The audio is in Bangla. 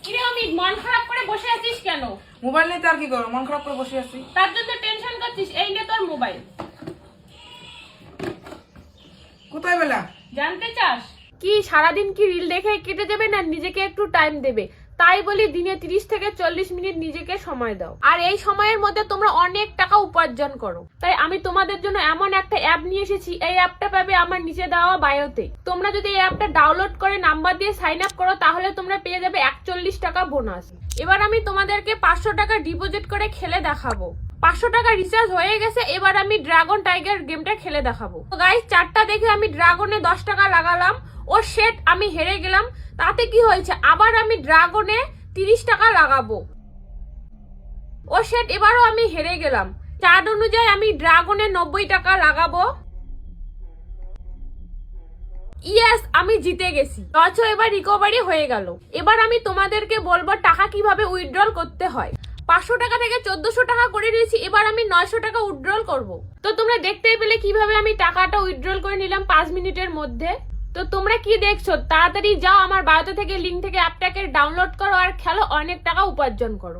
কিরে অমিত, মন খারাপ করে বসে আছিস কেন? মোবাইল নিয়ে তার কি করো, মন খারাপ করে বসে আছি। তার জন্য টেনশন করছিস? এই নে তোর মোবাইল। কোথায় বেলা? জানতে চাস কি সারাদিন কি রিল দেখে কেটে যাবে না নিজেকে একটু টাইম দেবে? তাই বলি দিনে 30 থেকে 40 মিনিট নিজেকে সময় দাও, আর এই সময়ের মধ্যে তোমরা অনেক টাকা উপার্জন করো। তাই আমি তোমাদের জন্য এমন একটা অ্যাপ নিয়ে এসেছি। এই অ্যাপটা পাবে আমার নিচে দেওয়া বায়োতে। তোমরা যদি এই অ্যাপটা ডাউনলোড করে নাম্বার দিয়ে সাইন আপ করো তাহলে তোমরা পেয়ে যাবে 41 টাকা বোনাস। এবার আমি তোমাদেরকে 500 টাকা ডিপোজিট করে খেলে দেখাবো। 500 টাকা রিচার্জ হয়ে গেছে। এবার আমি ড্রাগন টাইগার গেমটা খেলে দেখাবো। তো গাইস, 4টা দেখে আমি ড্রাগনে 10 টাকা লাগালাম। ও শেট, আমি হেরে গেলাম। তাতে কি হয়েছে, আবার আমি ড্রাগনে 30 টাকা লাগাবো। ও শেট, এবারও আমি হেরে গেলাম। চার্ট অনুযায়ী আমি ড্রাগনে 90 টাকা লাগাবো। ইয়েস, আমি জিতে গেছি। লস এবার রিকভারি হয়ে গেল। এবার আমি তোমাদেরকে বলবো টাকা কিভাবে উইথড্রল করতে হয়। 500 টাকা থেকে 1400 টাকা করে দিয়েছি। এবার আমি 900 টাকা উইথড্রল করব। তো তোমরা দেখতেই পেলে কিভাবে আমি টাকাটা উইথড্রল করে নিলাম 5 মিনিটের মধ্যে। তো তোমরা কি দেখছো? তাড়াতাড়ি যাও আমার বায়োতে থেকে লিঙ্ক থেকে অ্যাপটাকে ডাউনলোড করো আর খেলো, অনেক টাকা উপার্জন করো।